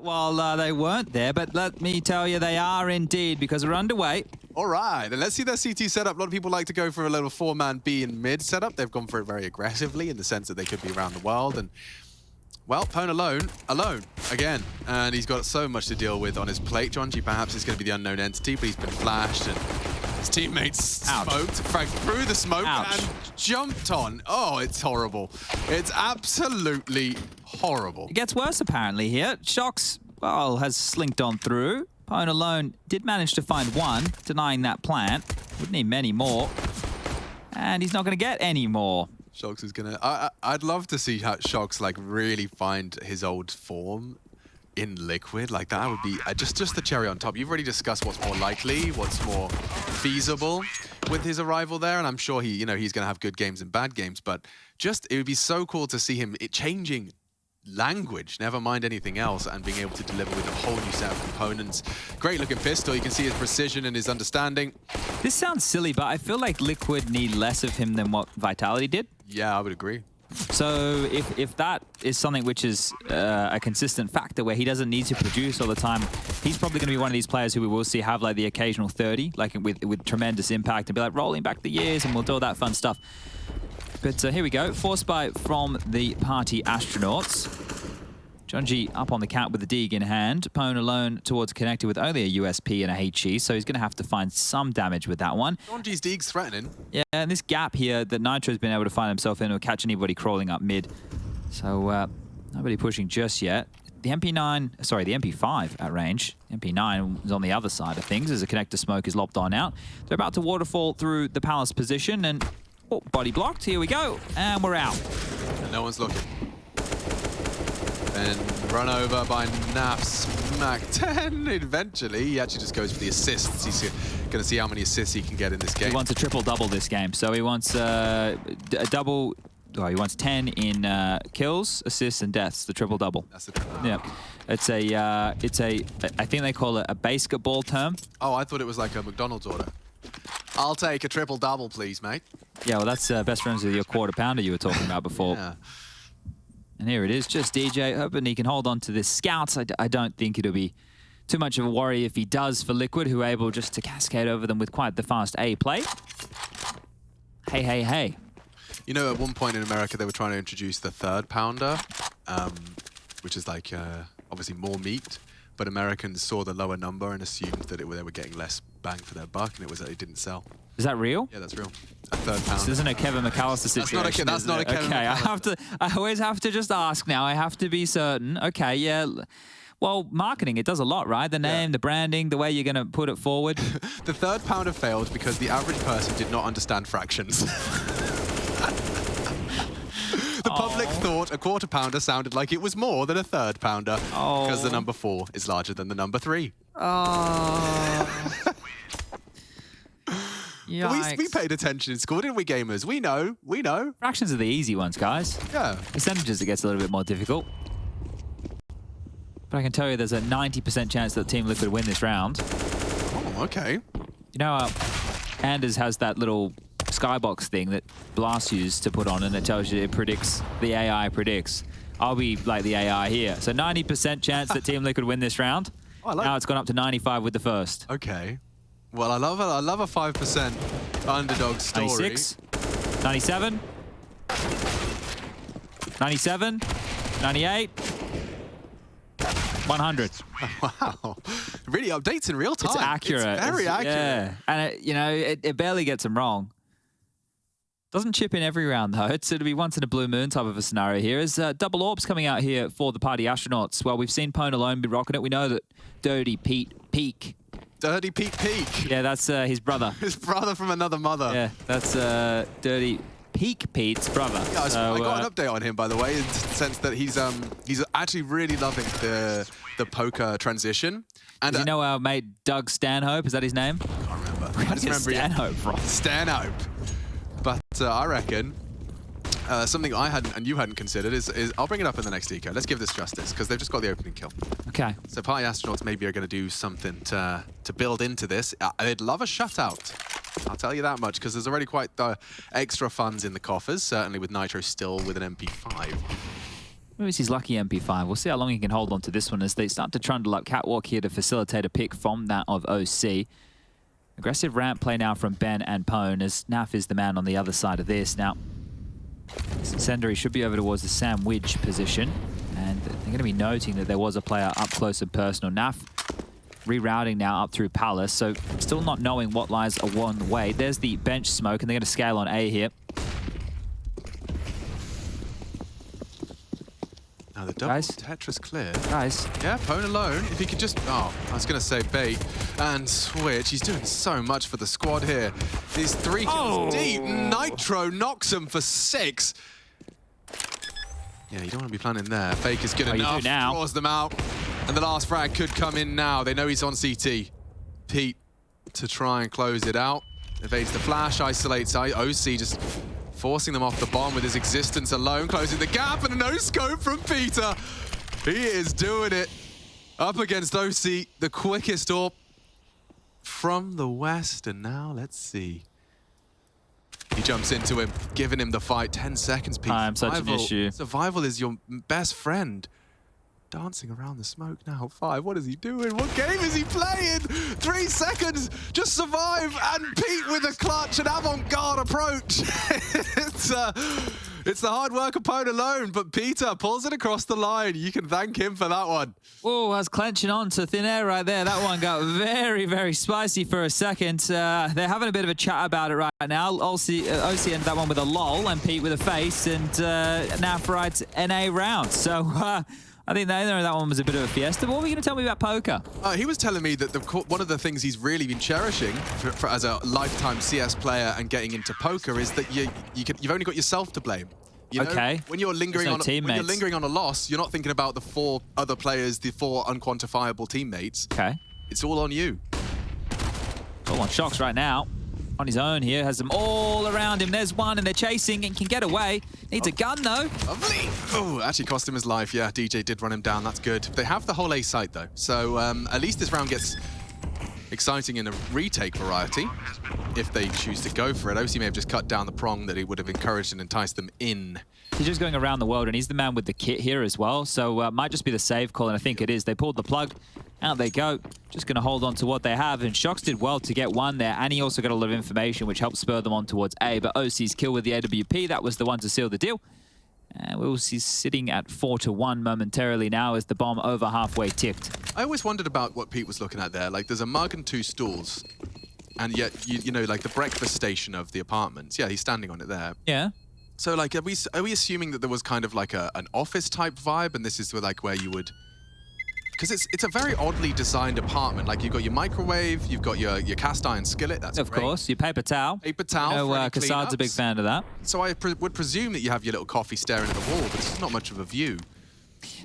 while they weren't there, but let me tell you, they are indeed, because we're underway. All right, and let's see their CT setup. A lot of people like to go for a little 4-man B in mid setup. They've gone for it very aggressively in the sense that they could be around the world. And, well, pwnalone, alone, again. And he's got so much to deal with on his plate. Jonji perhaps is going to be the unknown entity, but he's been flashed and his teammates smoked, fragged through the smoke and jumped on. Oh, it's horrible. It's absolutely horrible. It gets worse apparently here. shox, well, has slinked on through. pwnalone did manage to find one, denying that plant. Would need many more. And he's not going to get any more. shox is going to... I'd love to see how shox like really find his old form in Liquid. Like that would be just the cherry on top. You've already discussed what's more likely, what's more feasible with his arrival there, and I'm sure he's going to have good games and bad games, but just it would be so cool to see him changing language, never mind anything else, and being able to deliver with a whole new set of components. Great looking pistol. You can see his precision and his understanding. This sounds silly, but I feel like Liquid need less of him than what Vitality did. Yeah, I would agree. So if that is something which is a consistent factor where he doesn't need to produce all the time, he's probably going to be one of these players who we will see have like the occasional 30, like with tremendous impact, and be like rolling back the years, and we'll do all that fun stuff. But here we go, force bite from the party astronauts. Jonji up on the cat with the Deeg in hand. pwnalone towards connected with only a USP and a HE, so he's going to have to find some damage with that one. Jonji's Deeg's threatening. Yeah, and this gap here that Nitro's been able to find himself in will catch anybody crawling up mid. So nobody pushing just yet. The MP9, sorry, the MP5 at range. MP9 is on the other side of things as a connector smoke is lopped on out. They're about to waterfall through the palace position and body blocked. Here we go, and we're out. And no one's looking. And run over by Naf, smack 10. Eventually, he actually just goes for the assists. He's going to see how many assists he can get in this game. He wants a triple-double this game, so he wants a double. Well, he wants 10 in kills, assists, and deaths. The triple-double. That's the triple. Yeah, it's a. I think they call it a basketball term. Oh, I thought it was like a McDonald's order. I'll take a triple-double, please, mate. Yeah, well, that's best friends with your quarter pounder you were talking about before. Yeah. And here it is, just DJ, hoping he can hold on to this Scouts. I don't think it'll be too much of a worry if he does for Liquid, who are able just to cascade over them with quite the fast A play. Hey, hey, hey. You know, at one point in America, they were trying to introduce the third pounder, which is like, obviously more meat, but Americans saw the lower number and assumed that they were getting less bang for their buck, and it was that it didn't sell. Is that real? Yeah, that's real. A third pounder. This isn't a Kevin McAllister situation. That's not a Kevin McAllister. Okay, I always have to just ask now. I have to be certain. Okay, yeah. Well, marketing, it does a lot, right? The name, the branding, the way you're going to put it forward. The third pounder failed because the average person did not understand fractions. The public thought a quarter pounder sounded like it was more than a third pounder because the number 4 is larger than the number 3. We paid attention in school, didn't we, gamers? We know, we know. Fractions are the easy ones, guys. Yeah. Percentages, it gets a little bit more difficult. But I can tell you there's a 90% chance that Team Liquid win this round. Oh, okay. You know, Anders has that little skybox thing that Blast used to put on, and it tells you it predicts, the AI predicts. I'll be like the AI here. So 90% chance that Team Liquid win this round. Oh, I like now it's gone up to 95 with the first. Okay. Well, I love a 5% underdog story. 96, 97, 97, 98, 100. Wow. Really updates in real time. It's accurate. It's very accurate. Yeah. And, it barely gets them wrong. Doesn't chip in every round, though. It'll be once in a blue moon type of a scenario here. Is double orbs coming out here for the party astronauts. Well, we've seen pwnalone be rocking it. We know that Dirty Pete Peak. Dirty Pete Peak. Yeah, that's his brother. His brother from another mother. Yeah, that's Dirty Pete's brother. Yeah, I got an update on him, by the way, in the sense that he's actually really loving the poker transition. And you know our mate Doug Stanhope? Is that his name? I can't remember. I just remember Stanhope from. Stanhope. But I reckon something I hadn't and you hadn't considered is I'll bring it up in the next eco. Let's give this justice because they've just got the opening kill. Okay. So party astronauts maybe are going to do something to build into this. They'd love a shutout. I'll tell you that much because there's already quite extra funds in the coffers. Certainly with Nitro still with an MP5. Where's his lucky MP5? We'll see how long he can hold on to this one as they start to trundle up catwalk here to facilitate a pick from that of oSee. Aggressive ramp play now from Ben and Pwn as Naf is the man on the other side of this. Now, Senderi should be over towards the sandwich position, and they're going to be noting that there was a player up close and personal. Naf rerouting now up through Palace, so still not knowing what lies along the way. There's the bench smoke, and they're going to scale on A here. Now the double Tetris clear. Guys. Yeah, pwnalone. If he could just... Oh, I was going to say bait and switch. He's doing so much for the squad here. He's 3 kills deep. Nitro knocks him for 6. Yeah, you don't want to be planning there. Fake is good enough. You do now. Draws them out. And the last frag could come in now. They know he's on CT. Pete to try and close it out. Evades the flash, isolates oSee, just forcing them off the bomb with his existence alone, closing the gap, and a no-scope from Peter. He is doing it. Up against oSee, the quickest AWP from the west. And now, let's see. He jumps into him, giving him the fight. 10 seconds, Pete. Time, such an issue. Survival is your best friend. Dancing around the smoke now. 5, what is he doing? What game is he playing? 3 seconds, just survive, and Pete with a clutch and avant-garde approach. It's the hard work of pwnalone, but Peter pulls it across the line. You can thank him for that one. Oh, I was clenching on to thin air right there. That one got very, very spicy for a second. They're having a bit of a chat about it right now. oSee ended that one with a lol, and Pete with a face, and Naf writes NA round. So, I think that one was a bit of a fiesta. But what were you going to tell me about poker? He was telling me that one of the things he's really been cherishing as a lifetime CS player and getting into poker is that you've only got yourself to blame. You know, okay. When you're lingering on a loss, you're not thinking about the 4 other players, the 4 unquantifiable teammates. Okay. It's all on you. All on shox right now. On his own here, has them all around him. There's one, and they're chasing and can get away. Needs a gun, though. Lovely. Oh, actually cost him his life. Yeah, DJ did run him down. That's good. They have the whole A site, though. So at least this round gets exciting in a retake variety if they choose to go for it. oSee may have just cut down the prong that he would have encouraged and enticed them in. He's just going around the world, and he's the man with the kit here as well. So might just be the save call, and I think it is. They pulled the plug. Out they go. Just going to hold on to what they have. And shox did well to get one there. And he also got a lot of information, which helped spur them on towards A. But oSee's kill with the AWP, that was the one to seal the deal. And we'll see sitting at 4-1 momentarily now as the bomb over halfway ticked. I always wondered about what Pete was looking at there. Like, there's a mug and 2 stools. And yet, you know, like the breakfast station of the apartments. Yeah, he's standing on it there. Yeah. So, like, are we assuming that there was kind of like an office-type vibe, and this is like where you would... Because it's a very oddly designed apartment. Like, you've got your microwave, you've got your cast iron skillet, that's Of course, your paper towel. Paper towel. You know, Kassad's a big fan of that. So I would presume that you have your little coffee staring at the wall, but it's not much of a view.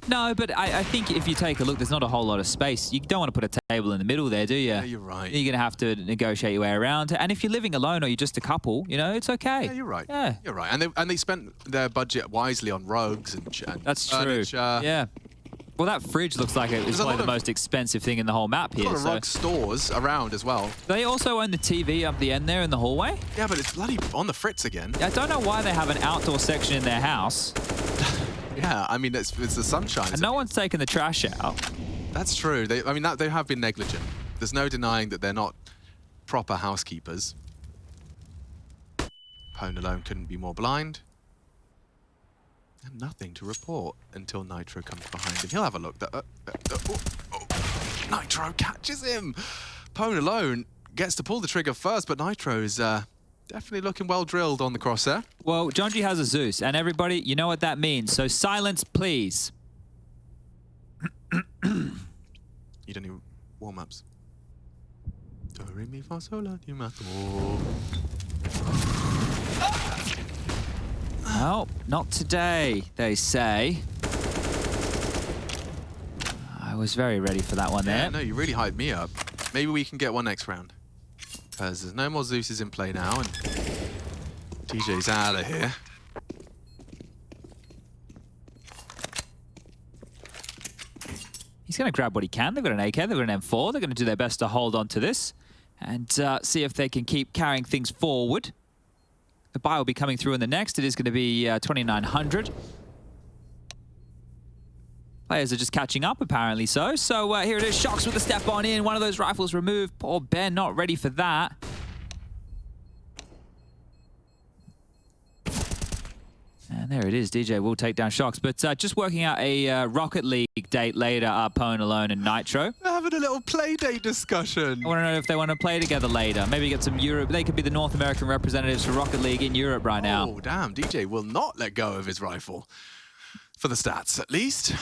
No, but I think if you take a look, there's not a whole lot of space. You don't want to put a table in the middle there, do you? Yeah, you're right. You're going to have to negotiate your way around. And if you're living alone or you're just a couple, you know, it's okay. Yeah, you're right. Yeah. You're right. And they spent their budget wisely on rugs and That's furniture. true. Yeah. Well, that fridge looks like it was probably the most expensive thing in the whole map here. A lot of rug stores around as well. They also own the TV up the end there in the hallway. Yeah, but it's bloody on the fritz again. I don't know why they have an outdoor section in their house. Yeah, I mean, it's the sunshine. And no one's taken the trash out. That's true. They have been negligent. There's no denying that they're not proper housekeepers. pwnalone couldn't be more blind. And nothing to report until Nitro comes behind him. He'll have a look. Nitro catches him. pwnalone gets to pull the trigger first, but Nitro is definitely looking well drilled on the crosshair. Well, Jonji has a Zeus, and everybody, you know what that means. So silence, please. You don't need warm-ups. Do, re, mi, fa, sol, la, ti, ma, do. Well, not today, they say. I was very ready for that one there. Yeah, no, you really hyped me up. Maybe we can get one next round. Because there's no more Zeuses in play now, and TJ's out of here. He's going to grab what he can. They've got an AK, they've got an M4. They're going to do their best to hold on to this and see if they can keep carrying things forward. The buy will be coming through in the next. It is going to be 2,900. Players are just catching up, apparently so. So here it is, shox with the step on in. One of those rifles removed. Poor Ben, not ready for that. And there it is, DJ will take down shox. But just working out a Rocket League date later are pwnalone and Nitro. They're having a little play date discussion. I want to know if they want to play together later. Maybe get some Europe. They could be the North American representatives for Rocket League in Europe right now. Oh, damn. DJ will not let go of his rifle. For the stats, at least.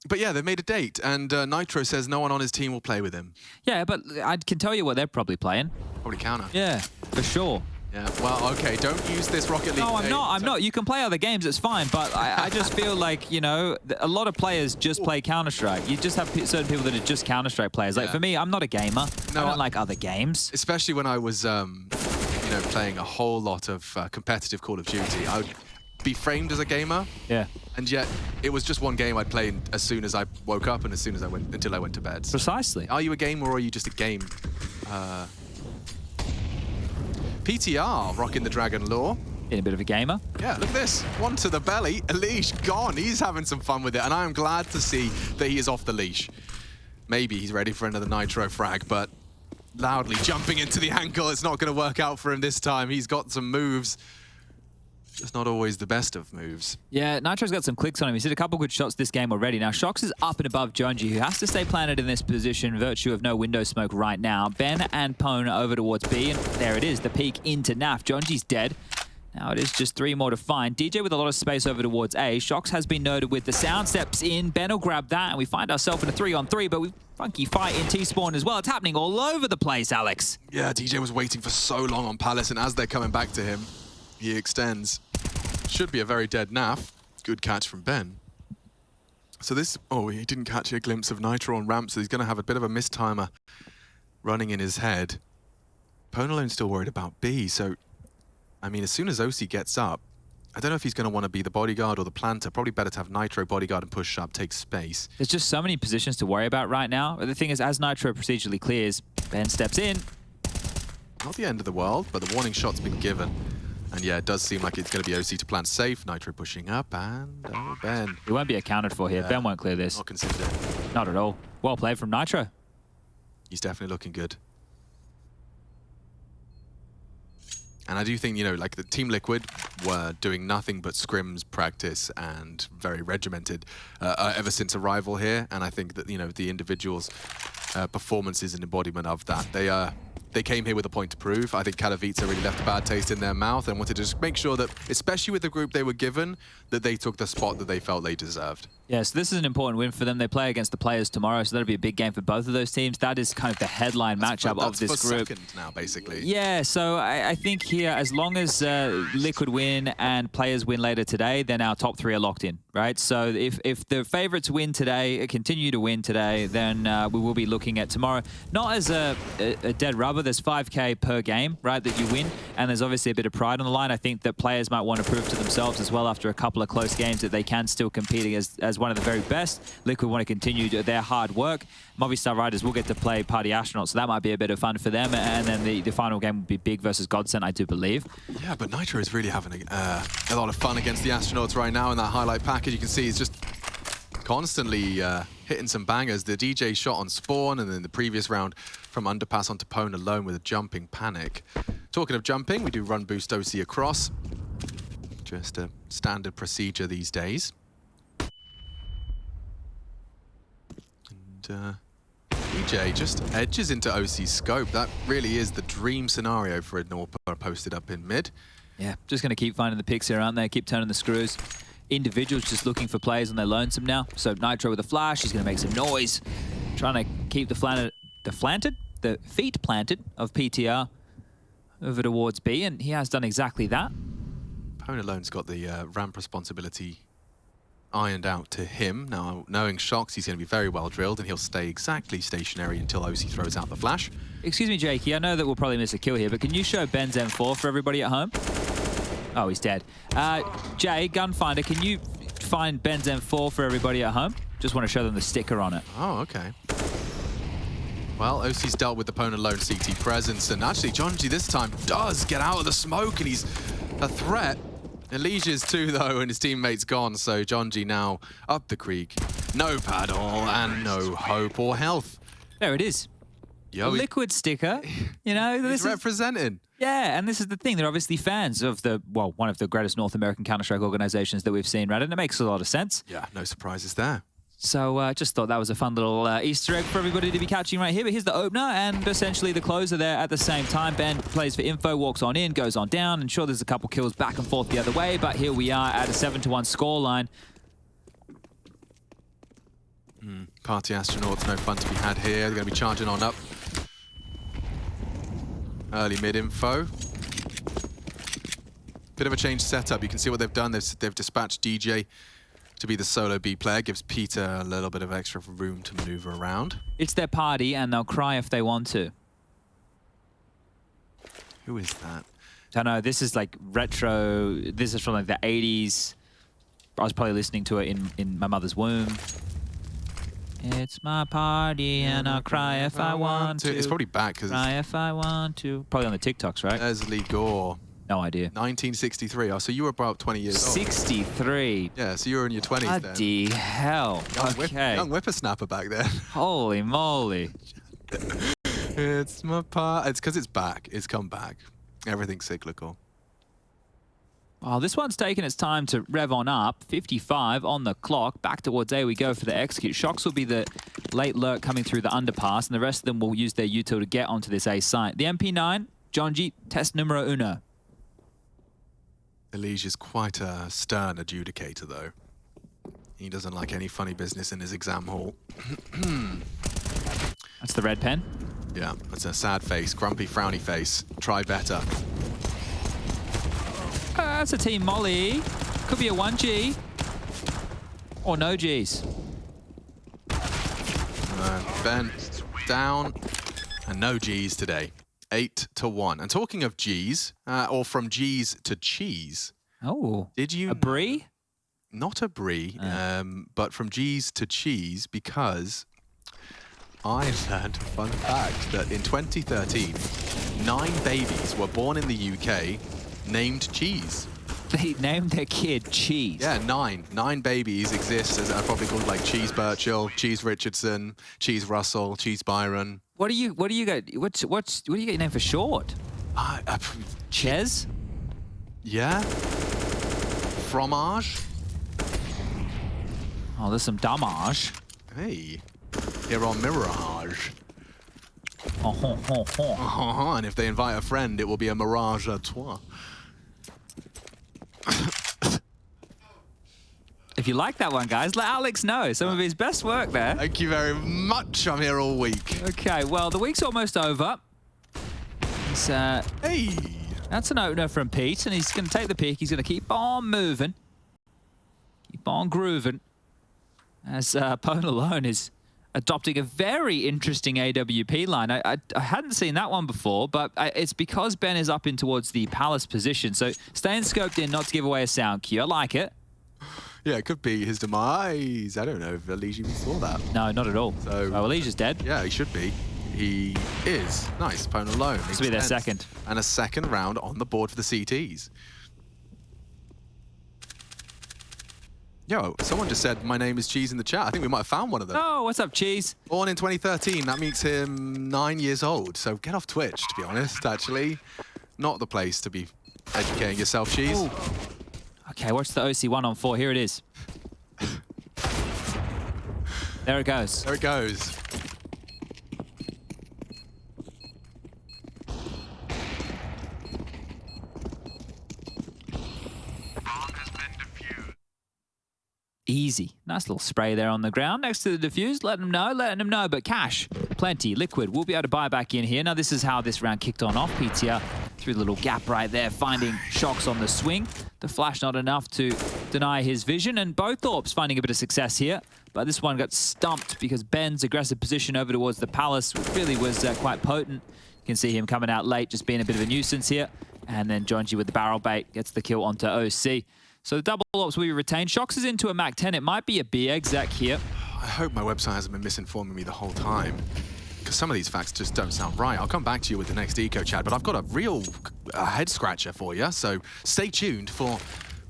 But yeah, they've made a date, and Nitro says no one on his team will play with him. Yeah, but I can tell you what they're probably playing. Probably counter. Yeah, for sure. Yeah, well, okay, don't use this Rocket League. No, I'm not. You can play other games, it's fine. But I just feel like, you know, a lot of players just play Counter-Strike. You just have certain people that are just Counter-Strike players. Like, for me, I'm not a gamer. No, I don't like other games. Especially when I was, you know, playing a whole lot of competitive Call of Duty. I would be framed as a gamer. Yeah. And yet, it was just one game I'd play as soon as I woke up and as soon as I went, until I went to bed. Precisely. Are you a gamer or are you just a game? PTR rocking the Dragon Lore. Being a bit of a gamer. Yeah, look at this. One to the belly. A leash gone. He's having some fun with it. And I am glad to see that he is off the leash. Maybe he's ready for another Nitro frag, but loudly jumping into the ankle. It's not going to work out for him this time. He's got some moves. Just not always the best of moves. Yeah, Nitro's got some clicks on him. He's hit a couple good shots this game already. Now, shox is up and above Jonji, who has to stay planted in this position, virtue of no window smoke right now. Ben and Pwn over towards B, and there it is, the peek into Naf. Jonji's dead. Now it is just 3 more to find. DJ with a lot of space over towards A. shox has been noted with the sound, steps in. Ben will grab that, and we find ourselves in a 3-on-3, but we funky fight in T-spawn as well. It's happening all over the place, Alex. Yeah, DJ was waiting for so long on Palace, and as they're coming back to him, he extends. Should be a very dead Naf. Good catch from Ben. So this... Oh, he didn't catch a glimpse of Nitro on ramp, so he's going to have a bit of a mistimer running in his head. pwnalone's still worried about B, so... I mean, as soon as oSee gets up, I don't know if he's going to want to be the bodyguard or the planter. Probably better to have Nitro bodyguard and push up, take space. There's just so many positions to worry about right now. But the thing is, as Nitro procedurally clears, Ben steps in. Not the end of the world, but the warning shot's been given. And yeah, it does seem like it's going to be oSee to plant safe. Nitro pushing up, and oh, Ben. It won't be accounted for here. Ben won't clear this. Not considered it. Not at all. Well played from Nitro. He's definitely looking good. And I do think, you know, like the Team Liquid were doing nothing but scrims practice and very regimented ever since arrival here. And I think that, you know, the individuals' performance is an embodiment of that. They came here with a point to prove. I think Katowice really left a bad taste in their mouth and wanted to just make sure that, especially with the group they were given, that they took the spot that they felt they deserved. Yeah, so this is an important win for them. They play against the Players tomorrow, so that'll be a big game for both of those teams. That is kind of the headline matchup of this group. Second now, basically. Yeah, so I think here, as long as Liquid win and Players win later today, then our top 3 are locked in, right? So if the favorites win today, continue to win today, then we will be looking at tomorrow. Not as a dead rubber. There's 5K per game, right, that you win, and there's obviously a bit of pride on the line. I think that players might want to prove to themselves as well after a couple of close games that they can still compete as one of the very best. Liquid want to continue their hard work. Movistar Riders will get to play Party Astronauts, so that might be a bit of fun for them. And then the final game will be Big versus Godsent, I do believe. Yeah, but Nitro is really having a lot of fun against the Astronauts right now in that highlight package. You can see he's just constantly hitting some bangers. The DJ shot on Spawn, and then the previous round from underpass onto pwnalone with a jumping panic. Talking of jumping, we do run boost oSee across. Just a standard procedure these days. And DJ just edges into oSee's scope. That really is the dream scenario for a Norpa posted up in mid. Yeah, just going to keep finding the picks here, aren't they? Keep turning the screws. Individuals just looking for players on their lonesome now. So Nitro with a flash, he's going to make some noise. Trying to keep the feet planted of PTR over towards B, and he has done exactly that. pwnalone's got the ramp responsibility ironed out to him. Now, knowing shox, he's going to be very well drilled, and he'll stay exactly stationary until oSee throws out the flash. Excuse me, Jakey, I know that we'll probably miss a kill here, but can you show Ben's M4 for everybody at home? Oh, he's dead. Jay, Gunfinder, can you find Ben's M4 for everybody at home? Just want to show them the sticker on it. Oh, okay. Well, oSee's dealt with the pwnalone CT presence, and actually Jonji this time does get out of the smoke, and he's a threat. Elige's too, though, and his teammate's gone, so Jonji now up the creek. No paddle and no hope or health. There it is. Yo, A Liquid sticker. You know, he's this is representing. yeah, and this is the thing. They're obviously fans of one of the greatest North American Counter-Strike organizations that we've seen, right? And it makes a lot of sense. Yeah, no surprises there. So just thought that was a fun little Easter egg for everybody to be catching right here. But here's the opener and essentially the closer there at the same time. Ben plays for info, walks on in, goes on down, and sure, there's a couple kills back and forth the other way, but here we are at a 7-1 scoreline. Party astronauts, no fun to be had here. They're going to be charging on up. Early mid info. Bit of a change setup. You can see what they've done. They've dispatched DJ to be the solo B player. Gives Peter a little bit of extra room to maneuver around. It's their party, and they'll cry if they want to. Who is that? I don't know. This is like retro. This is from like the 80s. I was probably listening to it in my mother's womb. It's my party and I'll cry if I want to. It's probably back because cry if I want to. Probably on the TikToks, right? Leslie Gore. No idea. 1963. Oh, so you were about 20 years old. 63. Yeah, so you were in your 20s then. Bloody hell. Young whippersnapper back then. Holy moly. It's my part. It's because it's back. It's come back. Everything's cyclical. Oh, this one's taken its time to rev on up. 55 on the clock. Back towards A we go for the execute. shox will be the late lurk coming through the underpass, and the rest of them will use their util to get onto this A site. The MP9, Jonji, test numero uno. Elige is quite a stern adjudicator, though. He doesn't like any funny business in his exam hall. That's the red pen. Yeah, that's a sad face, grumpy, frowny face. Try better. That's a team molly. Could be a 1G. Or no Gs. Ben down. And no Gs today. 8-1. And talking of Gs, or from Gs to cheese. Oh. Did you... A brie? Not a brie, but from Gs to cheese, because I learned a fun fact that in 2013, 9 babies were born in the UK named Cheese. They named their kid Cheese. Yeah, 9. 9 babies exist as are probably called like Cheese Burchill, Cheese Richardson, Cheese Russell, Cheese Byron. What do you get? What do you get your name for short? Ches? Yeah. Fromage. Oh, there's some damage. Hey, here on Mirage. Oh. And if they invite a friend, it will be a Mirage à trois. If you like that one, guys, let Alex know. Some of his best work there. Thank you very much. I'm here all week. Okay, well, the week's almost over. Hey. That's an opener from Pete, and he's going to take the peak. He's going to keep on moving. Keep on grooving. As pwnalone is adopting a very interesting AWP line. I hadn't seen that one before, but it's because Ben is up in towards the Palace position. So staying scoped in, not to give away a sound cue. I like it. Yeah, it could be his demise. I don't know if Elige even saw that. No, not at all. So, Elige's dead. Yeah, he should be. He is. Nice, pwnalone. This will be their second. And a second round on the board for the CTs. Yo, someone just said my name is Cheese in the chat. I think we might have found one of them. Oh, what's up, Cheese? Born in 2013. That makes him 9 years old. So get off Twitch, to be honest, actually. Not the place to be educating yourself, Cheese. Ooh. Okay, watch the oSee 1-on-4. Here it is. There it goes. There it goes. Easy. Nice little spray there on the ground next to the defuse. Letting them know. But cash, plenty. Liquid, we'll be able to buy back in here. Now, this is how this round kicked on off. PTR through the little gap right there, finding shox on the swing. The flash not enough to deny his vision. And both Orps finding a bit of success here. But this one got stumped because Ben's aggressive position over towards the Palace really was quite potent. You can see him coming out late, just being a bit of a nuisance here. And then Jonji with the barrel bait gets the kill onto oSee. So the double ops will be retained. shox is into a Mac-10. It might be a B exec here. I hope my website hasn't been misinforming me the whole time, because some of these facts just don't sound right. I'll come back to you with the next eco chat, but I've got a real head scratcher for you. So stay tuned for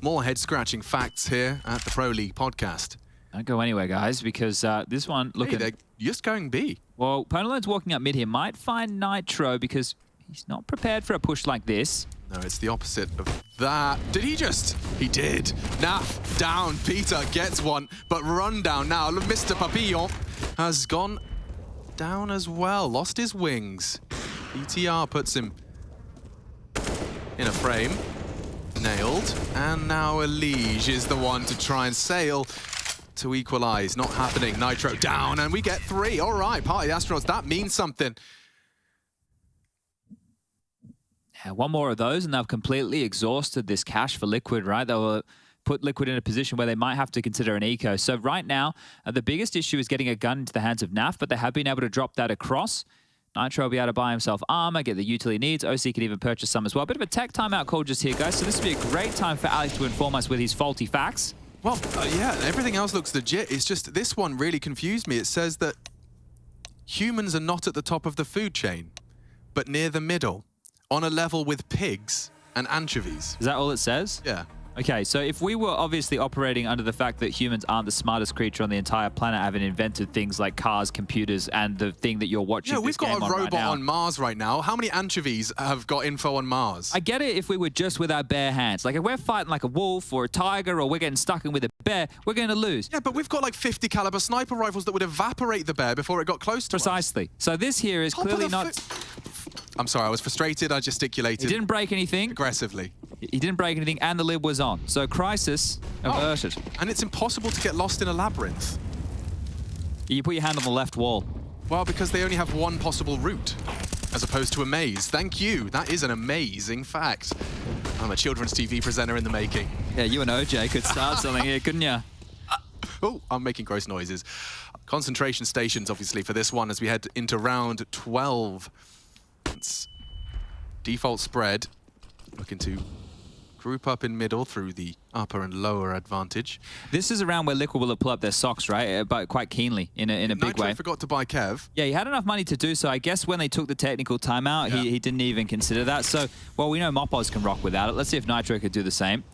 more head scratching facts here at the Pro League podcast. Don't go anywhere, guys, because this one, look Hey, they're just going B. Well, pwnalone's walking up mid here. Might find Nitro because he's not prepared for a push like this. No, it's the opposite of that. Did he just? He did. Naf down. Peter gets one, but rundown now. Mr. Papillon has gone down as well. Lost his wings. PTR puts him in a frame. Nailed. And now Elige is the one to try and sail to equalize. Not happening. Nitro down, and we get 3. All right, Party Astronauts, that means something. Yeah, one more of those, and they've completely exhausted this cash for Liquid, right? They'll put Liquid in a position where they might have to consider an eco. So right now, the biggest issue is getting a gun into the hands of Naf, but they have been able to drop that across. Nitro will be able to buy himself armor, get the utility needs. oSee can even purchase some as well. Bit of a tech timeout call just here, guys. So this would be a great time for Alex to inform us with his faulty facts. Well, yeah, everything else looks legit. It's just this one really confused me. It says that humans are not at the top of the food chain, but near the middle, on a level with pigs and anchovies. Is that all it says? Yeah. Okay, so if we were obviously operating under the fact that humans aren't the smartest creature on the entire planet, having invented things like cars, computers, and the thing that you're watching Yeah, we've got a robot on Mars right now. How many anchovies have got info on Mars? I get it if we were just with our bare hands. Like if we're fighting like a wolf or a tiger or we're getting stuck in with a bear, we're going to lose. Yeah, but we've got like 50 caliber sniper rifles that would evaporate the bear before it got close to us. Precisely. So this here is clearly not... I'm sorry, I was frustrated. I gesticulated. He didn't break anything. Aggressively. He didn't break anything, and the lid was on. So crisis averted. Oh, and it's impossible to get lost in a labyrinth. You put your hand on the left wall. Well, because they only have one possible route, as opposed to a maze. Thank you. That is an amazing fact. I'm a children's TV presenter in the making. Yeah, you and OJ could start something here, couldn't you? Oh, I'm making gross noises. Concentration stations, obviously, for this one as we head into round 12. It's default spread. Looking to group up in middle through the upper and lower advantage. This is around where Liquid will pull up their socks, right? But quite keenly, in a big Nitro way. forgot to buy Kev. Yeah, he had enough money to do so. I guess when they took the technical timeout, he didn't even consider that. So, well, we know Mopos can rock without it. Let's see if Nitro could do the same.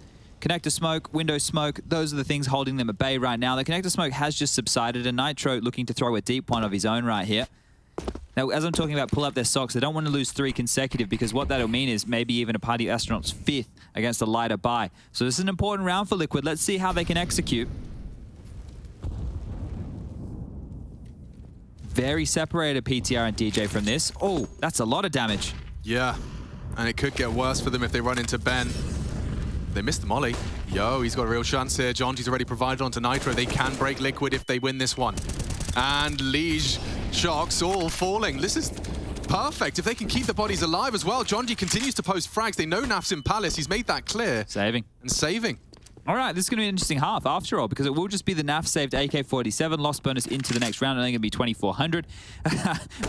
Connector smoke, window smoke, those are the things holding them at bay right now. The connector smoke has just subsided, and Nitro looking to throw a deep one of his own right here. Now, as I'm talking about pull up their socks, they don't want to lose 3 consecutive because what that'll mean is maybe even a Party Astronaut's 5th against a lighter buy. So this is an important round for Liquid. Let's see how they can execute. Very separated PTR and DJ from this. Oh, that's a lot of damage. Yeah, and it could get worse for them if they run into Ben. They missed the molly. Yo, he's got a real chance here. Jonji's already provided onto Nitro. They can break Liquid if they win this one. And Liege, shox, all falling. This is perfect. If they can keep the bodies alive as well. Jonji continues to post frags. They know Naf's in Palace. He's made that clear. Saving. And saving. All right, this is going to be an interesting half after all, because it will just be the Naf saved AK-47, lost bonus into the next round, only going to be 2,400.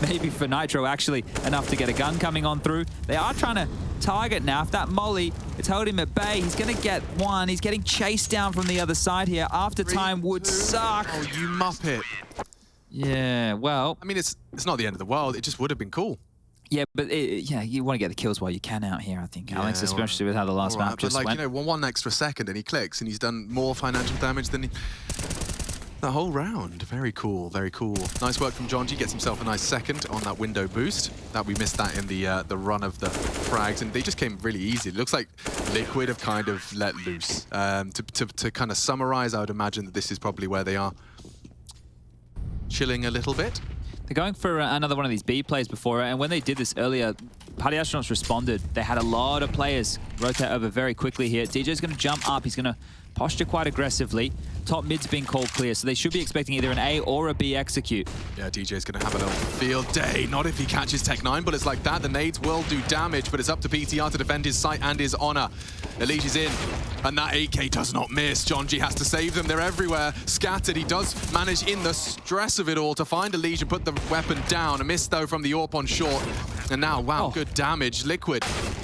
Maybe for Nitro, actually, enough to get a gun coming on through. They are trying to target Naf. That molly, it's held him at bay. He's going to get one. He's getting chased down from the other side here. After time would suck. Oh, you muppet. Yeah, well... I mean, it's not the end of the world. It just would have been cool. Yeah, but yeah, you want to get the kills while you can out here, I think, Alex, Yeah, especially with how the last map just like, went. you know, one extra second and he clicks and he's done more financial damage than the whole round. Very cool, very cool. Nice work from Jonji. Gets himself a nice second on that window boost. That we missed that in the run of the frags, and they just came really easy. It looks like Liquid have kind of let loose. To kind of summarize, I would imagine that this is probably where they are chilling a little bit. They're going for another one of these B plays before, and when they did this earlier, Party Astronauts responded. They had a lot of players rotate over very quickly here. DJ's going to jump up. He's going to posture quite aggressively. Top mid's been called clear, so they should be expecting either an A or a B execute. Yeah, DJ's going to have a little field day. Not if he catches Tech 9 bullets like that. The nades will do damage, but it's up to PTR to defend his site and his honor. Elige is in, and that AK does not miss. Jonji has to save them. They're everywhere. Scattered. He does manage, in the stress of it all, to find Elige and put the weapon down. A miss, though, from the AWP on short. And now, wow, good damage. Liquid.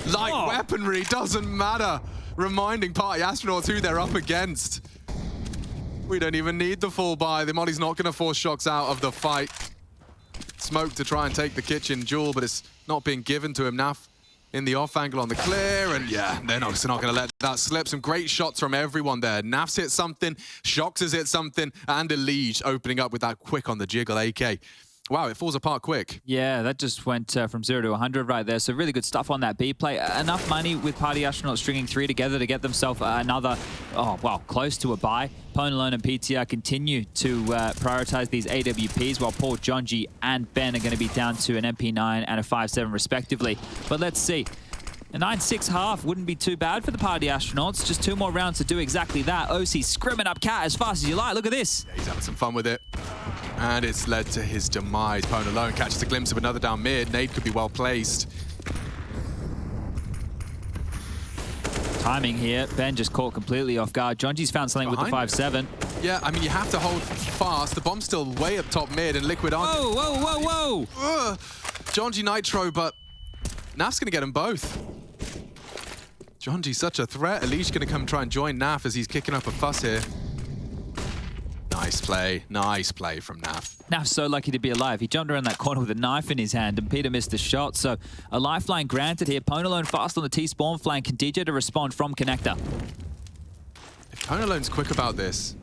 Light weaponry doesn't matter. Reminding Party Astronauts who they're up against. We don't even need the full buy. The molly's not going to force shox out of the fight. Smoke to try and take the kitchen jewel, but it's not being given to him. Naf in the off angle on the clear, and yeah, they're not going to let that slip. Some great shots from everyone there. Naf's hit something, shox has hit something, and Mirage opening up with that quick on the jiggle AK. Wow, it falls apart quick. Yeah, that just went from 0 to 100 right there. So really good stuff on that B play. Enough money with Party Astronauts stringing 3 together to get themselves another, close to a buy. pwnalone and PTR continue to prioritize these AWPs, while poor Jonji and Ben are going to be down to an MP9 and a 5.7 respectively. But let's see. A 9-6 half wouldn't be too bad for the Party Astronauts. Just 2 more rounds to do exactly that. oSee scrimming up Cat as fast as you like. Look at this. Yeah, he's having some fun with it. And it's led to his demise. pwnalone catches a glimpse of another down mid. Nade could be well placed. Timing here. Ben just caught completely off guard. Jonji's found something with the 5.7. Yeah, I mean, you have to hold fast. The bomb's still way up top mid, and Liquid aren't... Whoa, whoa, whoa, whoa! Jonji Nitro, but Naf's going to get them both. Jonji's such a threat. Elise going to come try and join Naf as he's kicking up a fuss here. Nice play from Naf. Naf's so lucky to be alive. He jumped around that corner with a knife in his hand, and Peter missed the shot. So a lifeline granted here. pwnalone fast on the T-spawn flank, and DJ to respond from Connector. If pwnalone's quick about this,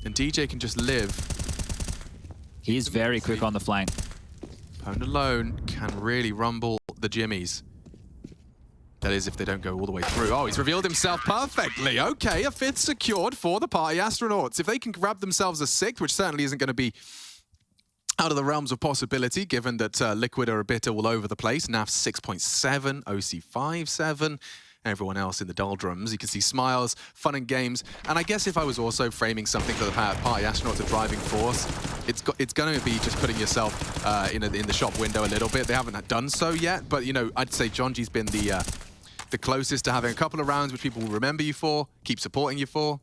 and DJ can just live. He is very quick on the flank. pwnalone can really rumble the jimmies. That is, if they don't go all the way through. Oh, he's revealed himself perfectly. Okay, a 5th secured for the Party Astronauts. If they can grab themselves a 6th, which certainly isn't going to be out of the realms of possibility, given that Liquid are a bit all over the place. Naf 6.7, oSee 5.7. Everyone else in the doldrums. You can see smiles, fun and games. And I guess if I was also framing something for the Party Astronauts, a driving force, it's going to be just putting yourself in the shop window a little bit. They haven't done so yet, but, you know, I'd say Jonji's been the closest to having a couple of rounds which people will remember you for, keep supporting you for.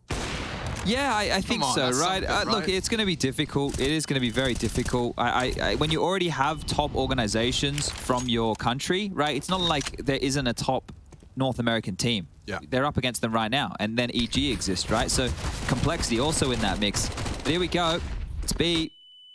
Yeah, I think so, right? Look, it's going to be difficult. It is going to be very difficult. When you already have top organizations from your country, right, it's not like there isn't a top North American team. Yeah. They're up against them right now, and then EG exists, right? So complexity also in that mix. But here we go. It's B.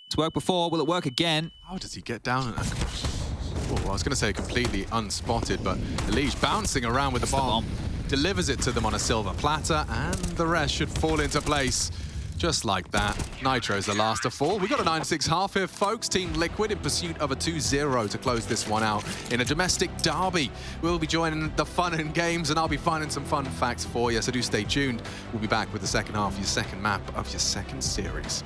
It's worked before. Will it work again? How does he get down? Oh, I was going to say completely unspotted, but Elise bouncing around with the bomb, delivers it to them on a silver platter, and the rest should fall into place. Just like that. Nitro's the last to fall. We got a 9-6 half here, folks. Team Liquid in pursuit of a 2-0 to close this one out in a domestic derby. We'll be joining the fun and games, and I'll be finding some fun facts for you, so do stay tuned. We'll be back with the second half of your second map of your second series.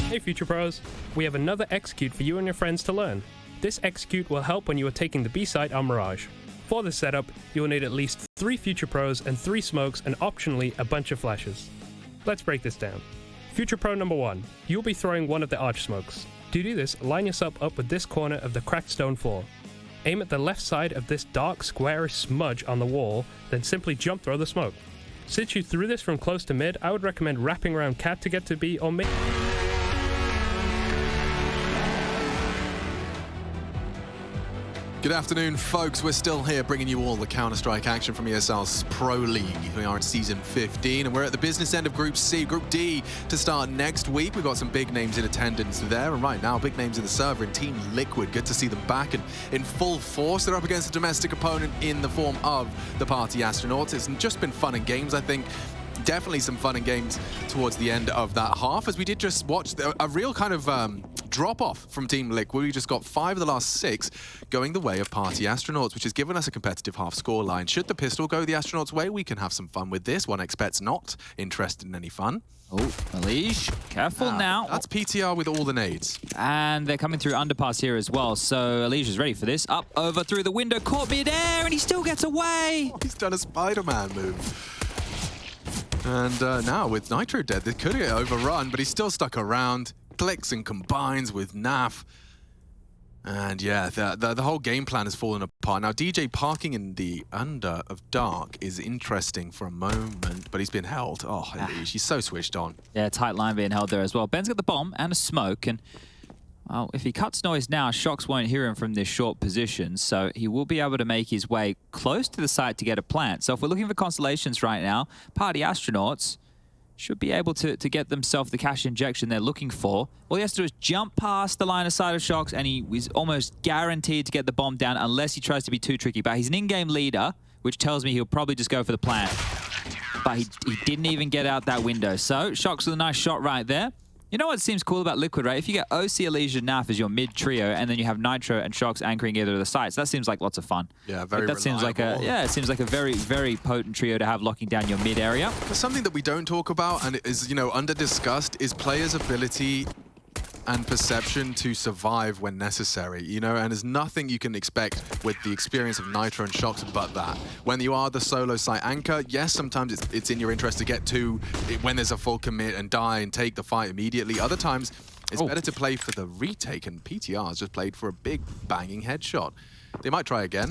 Hey Future Pros, we have another execute for you and your friends to learn. This execute will help when you are taking the B site on Mirage. For this setup, you will need at least 3 Future Pros and 3 smokes and optionally a bunch of flashes. Let's break this down. Future Pro number 1, you'll be throwing one of the arch smokes. To do this, line yourself up with this corner of the cracked stone floor. Aim at the left side of this dark squarish smudge on the wall, then simply jump throw the smoke. Since you threw this from close to mid, I would recommend wrapping around Cat to get to B or mid. Good afternoon, folks. We're still here bringing you all the Counter-Strike action from ESL's Pro League. We are in Season 15, and we're at the business end of Group C. Group D to start next week. We've got some big names in attendance there, and right now, big names in the server in Team Liquid. Good to see them back and in full force. They're up against a domestic opponent in the form of the Party Astronauts. It's just been fun and games, I think. Definitely some fun and games towards the end of that half, as we did just watch a real kind of drop-off from Team Liquid. We just got 5 of the last 6 going the way of Party Astronauts, which has given us a competitive half score line. Should the pistol go the Astronauts' way, we can have some fun with this. 1xBet's not interested in any fun. Oh, Mirage, careful now. That's PTR with all the nades. And they're coming through underpass here as well, so Elijah's ready for this. Up, over, through the window, caught mid-air, and he still gets away! Oh, he's done a Spider-Man move. And now with Nitro dead, they could get overrun, but he's still stuck around. Clicks and combines with Naf. And yeah, the whole game plan has fallen apart. Now, DJ parking in the under of dark is interesting for a moment, but he's been held. Oh, she's so switched on. Yeah, tight line being held there as well. Ben's got the bomb and a smoke, and well, if he cuts noise now, shox won't hear him from this short position, so he will be able to make his way close to the site to get a plant. So if we're looking for constellations right now, Party Astronauts should be able to get themselves the cash injection they're looking for. All he has to do is jump past the line of sight of shox, and he is almost guaranteed to get the bomb down unless he tries to be too tricky. But he's an in-game leader, which tells me he'll probably just go for the plant. But he didn't even get out that window. So shox with a nice shot right there. You know what seems cool about Liquid, right? If you get oSee, Elijah, Naf as your mid trio, and then you have Nitro and shox anchoring either of the sites, that seems like lots of fun. Yeah, very that seems like it seems like a very, very potent trio to have locking down your mid area. Something that we don't talk about and is, under discussed is players' ability and perception to survive when necessary, and there's nothing you can expect with the experience of Nitro and shox but that. When you are the solo site anchor, yes, sometimes it's in your interest to get to it when there's a full commit and die and take the fight immediately. Other times, it's better to play for the retake, and PTR has just played for a big banging headshot. They might try again.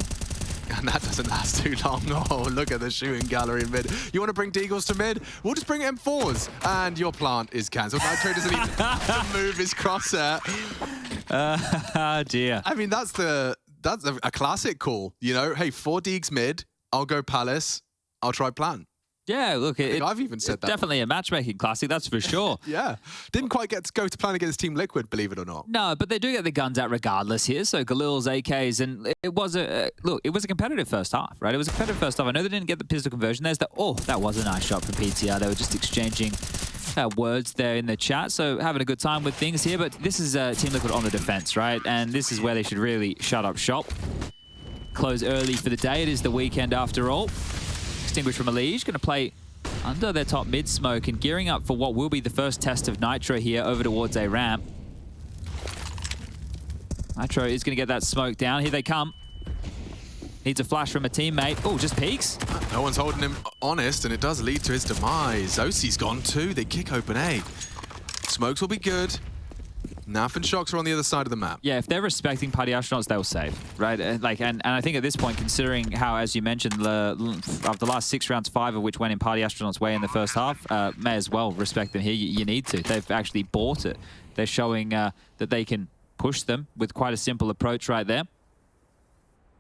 And that doesn't last too long. Oh, look at the shooting gallery in mid. You want to bring Deagles to mid? We'll just bring M4s. And your plant is cancelled. Nitro doesn't even have to move his crosshair. Dear. I mean, that's a classic call. Hey, 4 Deags mid. I'll go Palace. I'll try plant. Yeah, look, I've even said that. Definitely a matchmaking classic, that's for sure. Yeah. Didn't quite get to go to plan against Team Liquid, believe it or not. No, but they do get the guns out regardless here. So Galil's, AKs, and it was a competitive first half, right? It was a competitive first half. I know they didn't get the pistol conversion. That was a nice shot from PTR. They were just exchanging words there in the chat. So having a good time with things here. But this is Team Liquid on the defense, right? And this is where they should really shut up shop. Close early for the day. It is the weekend after all. Extinguish from Elijah, going to play under their top mid smoke and gearing up for what will be the first test of Nitro here over towards a ramp. Nitro is going to get that smoke down. Here they come. Needs a flash from a teammate. Oh, just peeks. No one's holding him honest, and it does lead to his demise. oSee's gone too. They kick open A. Smokes will be good. Naf and shox are on the other side of the map. Yeah, if they're respecting Party Astronauts, they'll save, right? And I think at this point, considering how, as you mentioned, of the last 6 rounds, 5 of which went in Party Astronauts' way in the first half, may as well respect them here. You need to. They've actually bought it. They're showing that they can push them with quite a simple approach right there.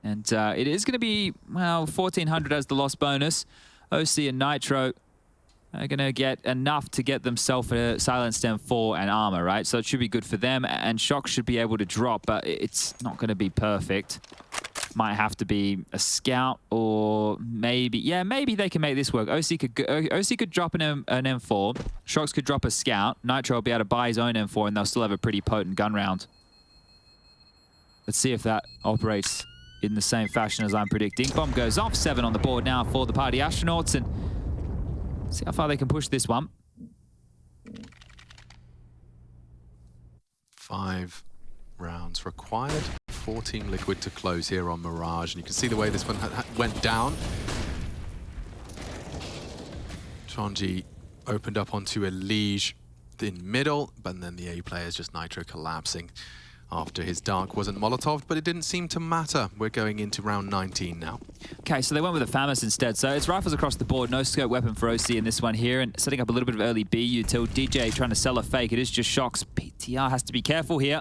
And it is going to be, well, 1,400 as the loss bonus. oSee and Nitro are going to get enough to get themselves a silenced M4 and armor, right? So it should be good for them, and shox should be able to drop, but it's not going to be perfect. Might have to be a scout, or maybe they can make this work. oSee could drop an M4, shox could drop a scout, Nitro will be able to buy his own M4, and they'll still have a pretty potent gun round. Let's see if that operates in the same fashion as I'm predicting. Bomb goes off, 7 on the board now for the Party Astronauts, and see how far they can push this one. 5 rounds required. 14 Liquid to close here on Mirage. And you can see the way this one went down. Jonji opened up onto Elijah in middle, but then the A players just Nitro collapsing after his dark wasn't Molotov, but it didn't seem to matter. We're going into round 19 now. Okay, so they went with a FAMAS instead. So it's rifles across the board, no scope weapon for oSee in this one here, and setting up a little bit of early B util. DJ trying to sell a fake. It is just shox. PTR has to be careful here.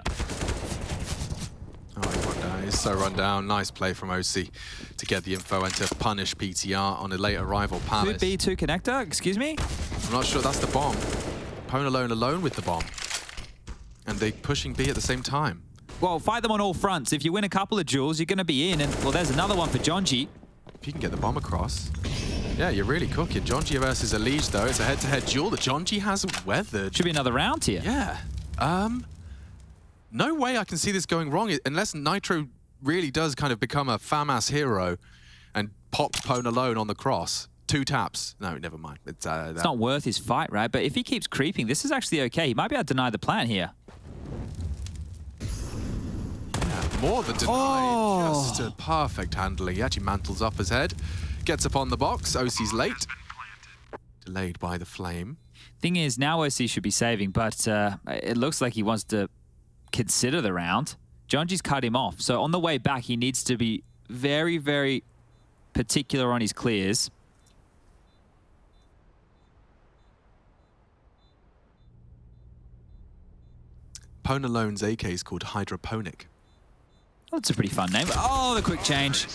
Oh, he's so run down. Nice play from oSee to get the info and to punish PTR on a late arrival Palace. 2B2 connector, excuse me? I'm not sure that's the bomb. pwnalone alone with the bomb. And they're pushing B at the same time. Well, fight them on all fronts. If you win a couple of duels, you're going to be in. And, well, there's another one for Jonji. If you can get the bomb across, yeah, you're really cooking. Jonji versus Elijah, though. It's a head-to-head duel that Jonji hasn't weathered. Should be another round here. Yeah. no way I can see this going wrong unless Nitro really does kind of become a FAMAS hero and pop pwnalone on the cross. 2 taps. No, never mind. It's not worth his fight, right? But if he keeps creeping, this is actually okay. He might be able to deny the plant here. Yeah, more than denied. Just a perfect handling. He actually mantles up his head, gets up on the box. oSee's late. Delayed by the flame. Thing is, now oSee should be saving, but it looks like he wants to consider the round. Jonji's cut him off. So on the way back, he needs to be very, very particular on his clears. pwnalone's AK is called Hydroponic. Oh, that's a pretty fun name. Oh, the quick change.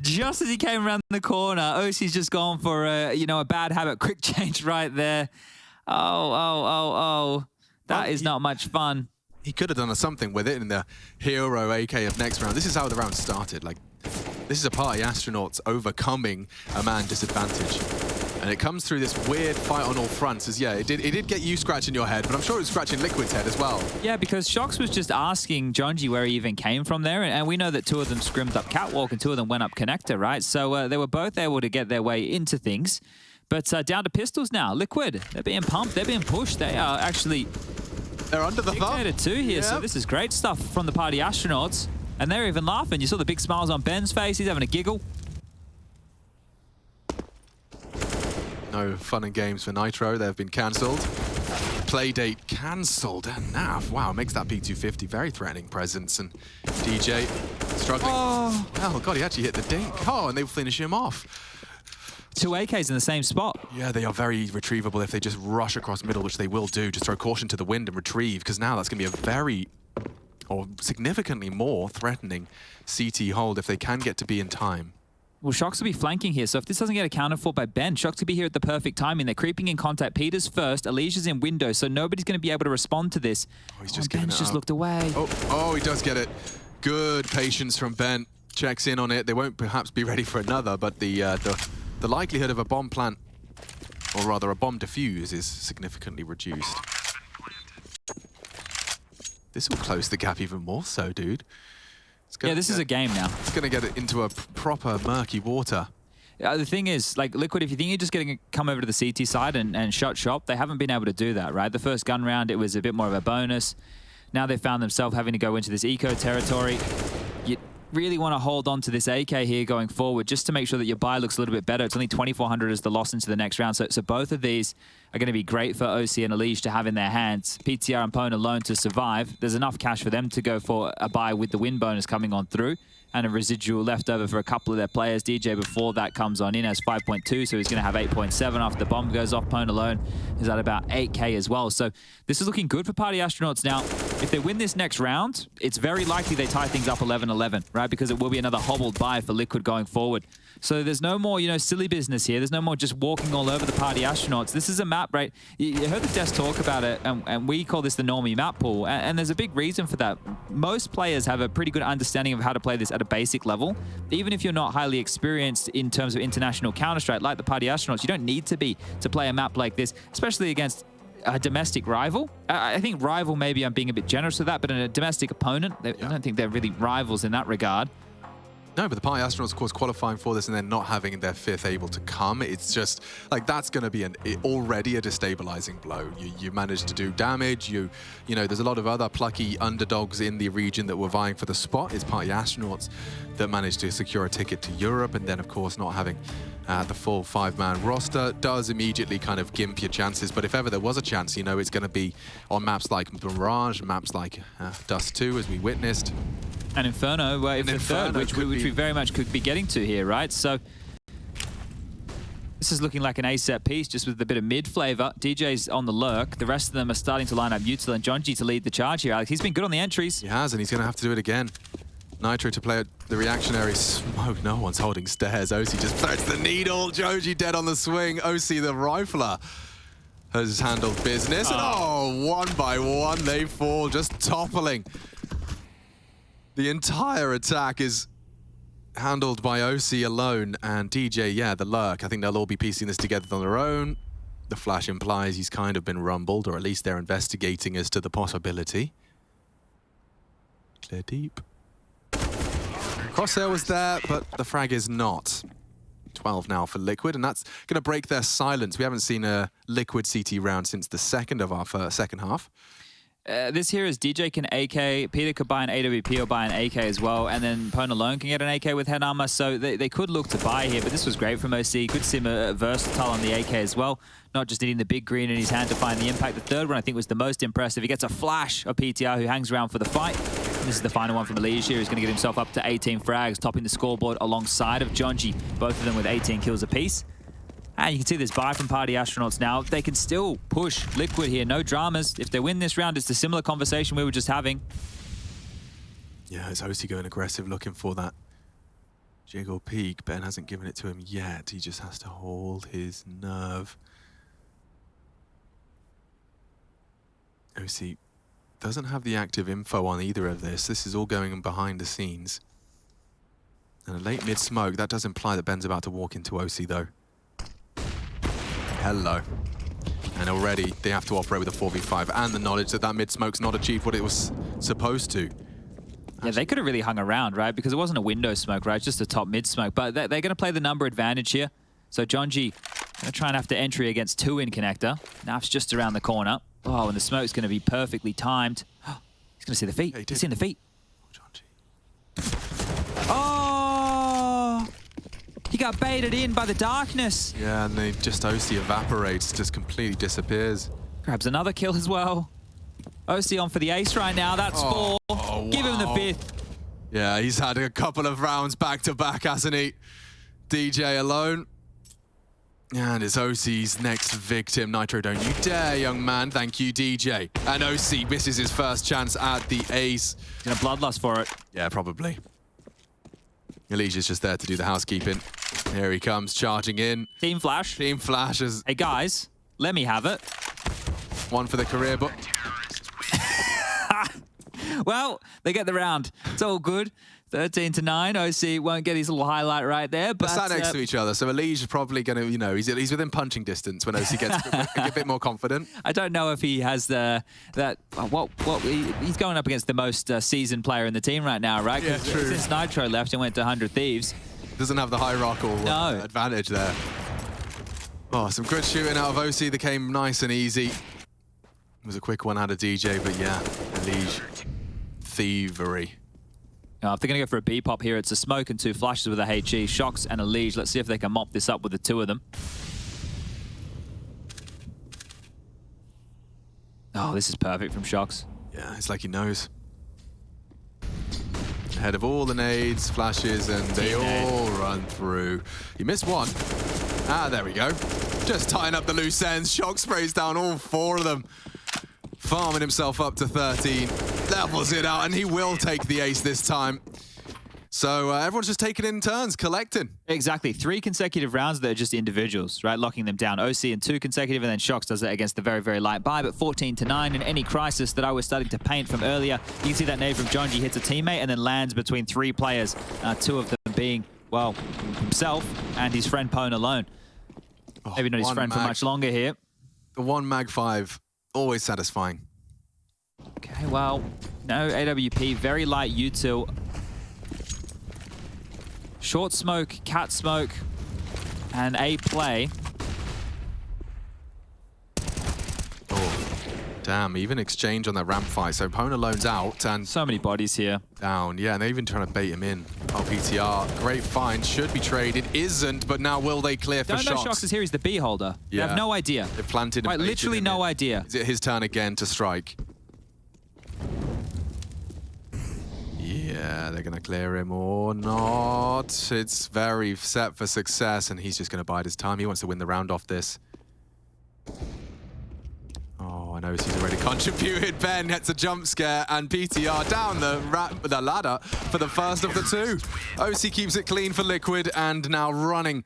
Just as he came around the corner, oSee's just gone for a bad habit. Quick change right there. Oh. That is not much fun. He could have done something with it in the hero AK of next round. This is how the round started. Like, this is a party astronauts overcoming a man disadvantage. And it comes through this weird fight on all fronts. As yeah, it did get you scratching your head, but I'm sure it was scratching Liquid's head as well. Yeah, because shox was just asking Jonji where he even came from there, and we know that 2 of them scrimmed up catwalk and 2 of them went up connector, right? So they were both able to get their way into things. But down to pistols now. Liquid, they're being pumped, they're being pushed. They are actually... They're under the thumb. Dictator 2 here, so this is great stuff from the party astronauts. And they're even laughing. You saw the big smiles on Ben's face. He's having a giggle. No fun and games for Nitro. They've been cancelled. Playdate cancelled. And Nav, wow, makes that P250 very threatening presence. And DJ struggling. Oh, well, God, he actually hit the dink. Oh, and they finish him off. 2 AKs in the same spot. Yeah, they are very retrievable if they just rush across middle, which they will do. Just throw caution to the wind and retrieve, because now that's going to be a very, or significantly more threatening CT hold if they can get to be in time. Well, shox will be flanking here, so if this doesn't get accounted for by Ben, shox will be here at the perfect timing. They're creeping in contact. Peter's first, Alicia's in window, so nobody's going to be able to respond to this. Oh, he's just Ben's just looked away. Oh, he does get it. Good patience from Ben. Checks in on it. They won't perhaps be ready for another, but the likelihood of a bomb plant, or rather a bomb defuse, is significantly reduced. This will close the gap even more so, dude. Yeah, this is a game now. It's going to get it into a proper murky water. The thing is, like, Liquid, if you think you're just going to come over to the CT side and shut shop, they haven't been able to do that, right? The first gun round, it was a bit more of a bonus. Now they found themselves having to go into this eco territory. You really want to hold on to this AK here going forward just to make sure that your buy looks a little bit better. It's only 2,400 as the loss into the next round. So both of these are going to be great for oSee and Alicia to have in their hands. PTR and pwnalone to survive. There's enough cash for them to go for a buy with the win bonus coming on through and a residual left over for a couple of their players. DJ, before that comes on in, has 5.2, so he's going to have 8.7 after the bomb goes off. pwnalone is at about 8k as well. So this is looking good for Party Astronauts. Now, if they win this next round, it's very likely they tie things up 11-11, right? Because it will be another hobbled buy for Liquid going forward. So there's no more, silly business here. There's no more just walking all over the Party Astronauts. This is a map, right? You heard the devs talk about it, and we call this the normie map pool. And there's a big reason for that. Most players have a pretty good understanding of how to play this at a basic level. Even if you're not highly experienced in terms of international Counter-Strike, like the Party Astronauts, you don't need to be to play a map like this, especially against a domestic rival. I think rival, maybe I'm being a bit generous with that, but in a domestic opponent, I don't think they're really rivals in that regard. No, but the Party Astronauts, of course, qualifying for this and then not having their fifth able to come, it's just, like, that's going to be already a destabilizing blow. You managed to do damage, there's a lot of other plucky underdogs in the region that were vying for the spot. It's Party Astronauts that managed to secure a ticket to Europe, and then, of course, not having the full 5-man roster does immediately kind of gimp your chances. But if ever there was a chance, it's going to be on maps like Mirage, maps like Dust 2, as we witnessed. And Inferno, if the third, which we very much could be getting to here, right? So this is looking like an A-set piece, just with a bit of mid flavor. DJ's on the lurk. The rest of them are starting to line up Util and Jonji to lead the charge here, Alex. He's been good on the entries. He has, and he's going to have to do it again. Nitro to play the reactionary smoke. No one's holding stairs. oSee just threads the needle. Jonji dead on the swing. oSee, the rifler, has handled business. And one by one, they fall, just toppling. The entire attack is handled by oSee alone, and DJ, the lurk. I think they'll all be piecing this together on their own. The flash implies he's kind of been rumbled, or at least they're investigating as to the possibility. Clear deep. Crosshair was there, but the frag is not. 12 now for Liquid, and that's going to break their silence. We haven't seen a Liquid CT round since the second of our second half. This here is DJ can AK, Peter could buy an AWP or buy an AK as well, and then pwnalone can get an AK with head armor, so they could look to buy here, but this was great from oSee. Good to see him versatile on the AK as well, not just needing the big green in his hand to find the impact. The third one I think was the most impressive. He gets a flash of PTR who hangs around for the fight. And this is the final one from Mirage here. He's going to get himself up to 18 frags, topping the scoreboard alongside of Jonji, both of them with 18 kills apiece. And you can see this buy from Party Astronauts now. They can still push Liquid here, no dramas. If they win this round, it's a similar conversation we were just having. Yeah, it's oSee going aggressive, looking for that jiggle peak. Ben hasn't given it to him yet. He just has to hold his nerve. oSee doesn't have the active info on either of this. This is all going behind the scenes. And a late mid-smoke, that does imply that Ben's about to walk into oSee, though. Hello. And already they have to operate with a 4v5 and the knowledge that that mid-smoke's not achieved what it was supposed to. Yeah, they could have really hung around, right? Because it wasn't a window smoke, right? Just a top mid smoke. But they're going to play the number advantage here. So Jonji going to try and have to entry against 2 in connector. Naf's just around the corner. Oh, and the smoke's going to be perfectly timed. He's going to see the feet. Yeah, he's seen the feet. Jonji. Oh! He got baited in by the darkness. Yeah, and they just oSee evaporates, just completely disappears. Grabs another kill as well. oSee on for the ace right now. That's 4. Oh, Give him the wow. 5th. Yeah, he's had a couple of rounds back to back, hasn't he? DJ alone. And it's oSee's next victim. Nitro, don't you dare, young man. Thank you, DJ. And oSee misses his first chance at the ace. Gonna bloodlust for it. Yeah, probably. Elijah's just there to do the housekeeping. Here he comes, charging in. Team flash. Team flashes. Hey guys, let me have it. One for the career, but Well, they get the round. It's all good. 13-9. oSee won't get his little highlight right there. But sat next to each other, so Elijah's probably going to, you know, he's within punching distance when oSee gets a bit more confident. I don't know if he has he's going up against the most seasoned player in the team right now, right? Yeah, true. Since Nitro left and went to 100 Thieves. Doesn't have the hierarchical advantage there. Oh, some good shooting out of oSee that came nice and easy. It was a quick one out of DJ, but yeah, Elijah, thievery. If they're going to go for a B-pop here, it's a smoke and 2 flashes with a HE, shox and a Liege. Let's see if they can mop this up with the 2 of them. Oh, this is perfect from shox. Yeah, it's like he knows. Ahead of all the nades, flashes, and they all run through. He missed one. Ah, there we go. Just tying up the loose ends. shox sprays down all 4 of them. Farming himself up to 13. Levels it out, and he will take the ace this time. So everyone's just taking it in turns, collecting. Exactly. 3 consecutive rounds that are just individuals, right? Locking them down. oSee in 2 consecutive, and then shox does it against the very, very light buy. But 14-9, in any crisis that I was starting to paint from earlier, you can see that nade from Jonji hits a teammate and then lands between 3 players, 2 of them being, well, himself and his friend pwnalone. Oh, maybe not his friend for much longer here. The 1 mag 5, always satisfying. Okay, well, no AWP, very light util. Short smoke, cat smoke, and a play. Oh, damn, even exchange on that ramp fight. So pwnalone's out and So many bodies here. down. Yeah, and they're even trying to bait him in. Oh, PTR, great find, should be traded. Isn't, but now will they clear for Don't know shox? shox is here, he's the B holder. Yeah. They have no idea. They've planted and Right, baited literally him no in. idea. Is it his turn again to strike? Yeah, they're going to clear him or not. It's very set for success, and he's just going to bide his time. He wants to win the round off this. Oh, I know he's already contributed. Ben gets a jump scare, and PTR down the ladder for the first of the 2. oSee keeps it clean for Liquid, and now running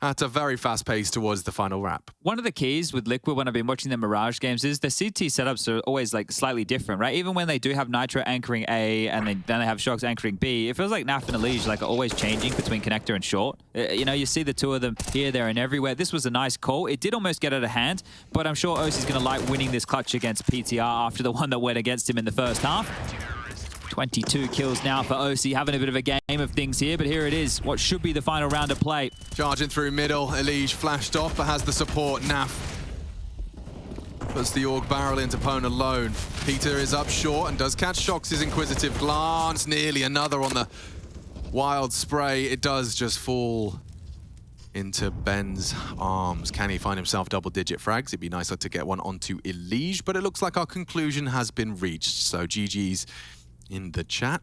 at a very fast pace towards the final wrap. One of the keys with Liquid when I've been watching the Mirage games is the CT setups are always like slightly different, right? Even when they do have Nitro anchoring A and then they have shox anchoring B, it feels like Naf and Elige like are always changing between connector and short. You know, you see the two of them here, there, and everywhere. This was a nice call. It did almost get out of hand, but I'm sure oSee's going to like winning this clutch against PTR after the one that went against him in the first half. 22 kills now for oSee, having a bit of a game of things here, but here it is, what should be the final round of play. Charging through middle, Elige flashed off, but has the support. Naf puts the AUG barrel into pwnalone. Peter is up short and does catch shox's inquisitive glance. Nearly another on the wild spray. It does just fall into Ben's arms. Can he find himself double-digit frags? It'd be nicer to get one onto Elige, but it looks like our conclusion has been reached. So GG's in the chat.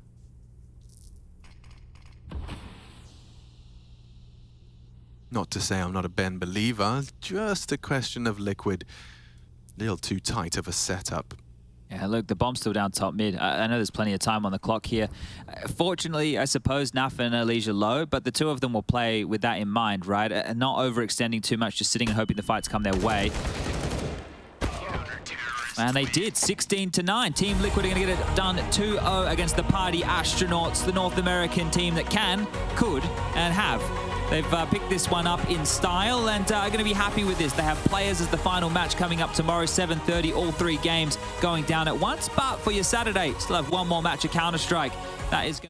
Not to say I'm not a Ben believer, just a question of Liquid. A little too tight of a setup. Yeah, look, the bomb's still down top mid. I know there's plenty of time on the clock here. Fortunately, I suppose Naf and Elige are low, but the two of them will play with that in mind, right? And not overextending too much, just sitting and hoping the fights come their way. And they did, 16-9. Team Liquid are going to get it done 2-0 against the Party Astronauts, the North American team that can, could, and have. They've picked this one up in style and are going to be happy with this. They have players as the final match coming up tomorrow, 7:30, all 3 games going down at once. But for your Saturday, still have one more match of Counter-Strike. That is